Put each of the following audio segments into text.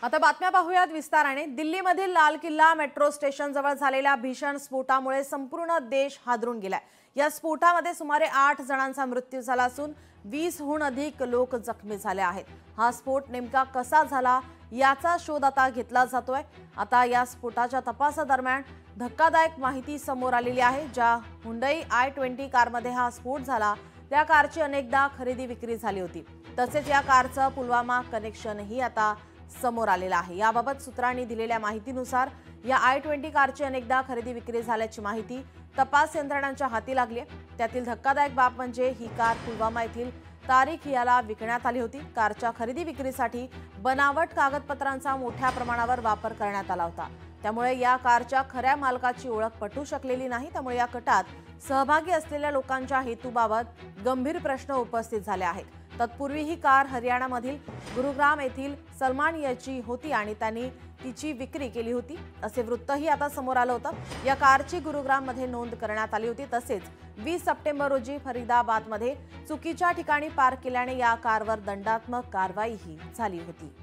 आता बातम्या पाहूयात विस्ताराने। दिल्लीमधील लाल किल्ला मेट्रो स्टेशन जवळ झालेल्या भीषण स्फोटामुळे संपूर्ण देश हादरून गेलाय। या स्फोटामध्ये सुमारे 8 जणांचा मृत्यू झाला असून 20 हून अधिक लोक जखमी झाले आहेत। हा स्फोट नेमका कसा झाला याचा शोध आता घेतला जातोय। आता या स्फोटाच्या तपासादरम्यान धक्कादायक माहिती समोर आलेली आहे। ज्या हुंडई i20 कारमध्ये हा स्फोट झाला त्या कारची अनेकदा खरेदी विक्री झाली होती। तसेच या कारचं पुलवामा कनेक्शनही आता समोर आलेला आहे। याबाबत सूत्रांनी दिलेल्या माहितीनुसार या i20 कारची अनेकदा खरेदी विक्री झाल्याची माहिती तपास यंत्रणांच्या हाती लागली आहे। त्यातील धक्कादायक बाब म्हणजे ही कार पुलवामा येथील तारिक याला विकण्यात आली होती। कारच्या खरेदी विक्रीसाठी बनावट कागदपत्रांचा मोठ्या प्रमाणावर वापर करण्यात आला होता। त्यामुळे या कारच्या खऱ्या मालकाची ओळख पटू शकलेली नाही। त्यामुळे या कटात सहभागी असलेल्या लोकांच्या हेतूबाबत गंभीर प्रश्न उपस्थित झाले आहेत। तत्पूर्वी ही कार हरियाणामधील गुरुग्राम येथील सलमान याची होती आणि त्यांनी तिची विक्री केली होती असे वृत्तही आता समोर आलं होतं। या कारची गुरुग्राममध्ये नोंद करण्यात आली होती। तसेच 20 सप्टेंबर रोजी फरीदाबादमध्ये चुकीच्या ठिकाणी पार्क केल्याने या कारवर दंडात्मक कारवाईही झाली होती।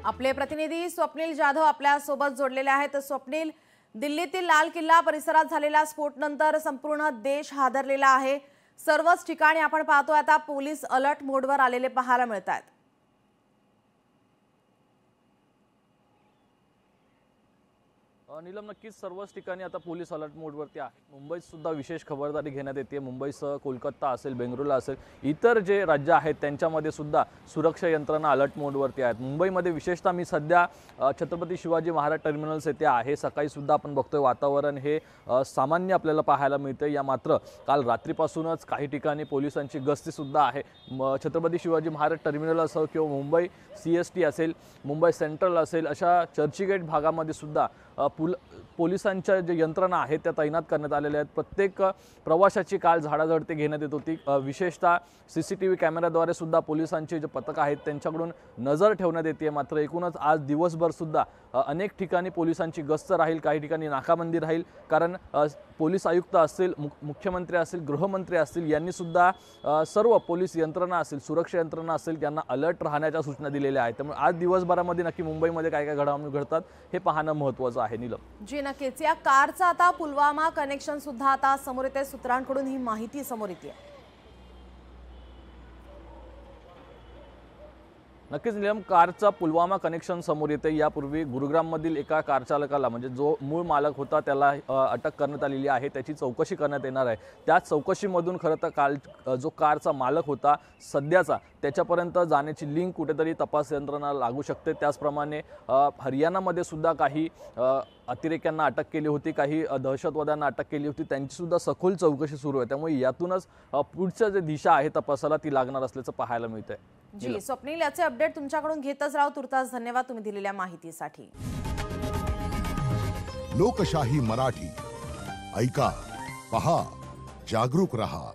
आपले प्रतिनिधी स्वप्नील जाधव आपल्या सोबत जोडलेले आहेत। स्वप्नील, दिल्लीतील लाल किल्ला परिसरात झालेल्या स्फोटानंतर संपूर्ण देश हादरलेला आहे। सर्वच ठिकाणी आपण पाहतोय आता पोलीस अलर्ट मोडवर आलेले पाहायला मिळतात। नीलम, नक्कीच सर्वच ठिकाणी आता पोलीस अलर्ट मोडवरती आहे। मुंबईत सुद्धा विशेष खबरदारी घेण्यात येते। मुंबईसह कोलकाता असेल, बेंगळुरू असेल, इतर जे राज्य आहेत त्यांच्यामध्ये सुद्धा सुरक्षा यंत्रणा अलर्ट मोडवरती आहेत। मुंबईमध्ये विशेषतः मी सध्या छत्रपती शिवाजी महाराज टर्मिनल्स येथे आहे। सकाळी सुद्धा आपण बघतोय वातावरण हे सामान्य आपल्याला पाहायला मिळते। या मात्र काल रात्रीपासूनच काही ठिकाणी पोलिसांची गस्ती सुद्धा आहे। छत्रपती शिवाजी महाराज टर्मिनल असो किंवा मुंबई CST असेल, मुंबई सेंट्रल असेल, अशा चर्चगेट भागामध्ये सुद्धा पोलिसांच्या जे यंत्रणा आहेत त्या तैनात करण्यात आलेल्या आहेत। प्रत्येक प्रवाशाची काल झाडाझडती घेण्यात येत होती। विशेषतः CCTV कॅमेऱ्याद्वारे सुद्धा पोलिसांचे जे पथक आहेत त्यांच्याकडून नजर ठेवण्यात येते। मात्र एकूणच आज दिवसभर सुद्धा अनेक ठिकाणी पोलिसांची गस्त राहील, काही ठिकाणी नाकाबंदी राहील। कारण पोलीस आयुक्त असतील, मुख्यमंत्री असतील, गृहमंत्री असतील यांनी सुद्धा सर्व पोलीस यंत्रणा असेल, सुरक्षा यंत्रणा असेल त्यांना अलर्ट राहण्याच्या सूचना दिलेल्या आहेत। त्यामुळे आज दिवसभरामध्ये नक्की मुंबईमध्ये काय काय घडामोडी घडतात हे पाहणं महत्त्वाचं आहे। नीलम जी नक्कीच, या कारचा आता पुलवामा कनेक्शन सुद्धा आता समोर येते। सूत्रांकडून ही माहिती समोर येते। नक्कीच नीलम, कारचा पुलवामा कनेक्शन समोर येते। यापूर्वी गुरुग्राममधील एका कार चालकाला म्हणजे जो मूळ मालक होता त्याला अटक करण्यात आलेली आहे। त्याची चौकशी करण्यात येणार आहे। त्याच चौकशीमधून खरं तर काल जो कारचा मालक होता सध्याचा त्याच्यापर्यंत जाण्याची लिंक कुठेतरी तपास यंत्रणा लागू शकते। त्याचप्रमाणे हरियाणामध्ये सुद्धा काही अतिरेक्यांना अटक केली होती, काही दहशतवाद्यांना अटक केली होती, त्यांची सुद्धा सखोल चौकशी सुरू आहे। त्यामुळे यातूनच पुढच्या जे दिशा आहे तपासाला ती लागणार असल्याचं पाहायला मिळतंय। जी स्वप्नील, याचे अपडेट तुमच्याकडून घेतच राहू। तुर्तास धन्यवाद तुम्ही दिलेल्या माहितीसाठी। लोकशाही मराठी ऐका, पहा, जागरूक रहा।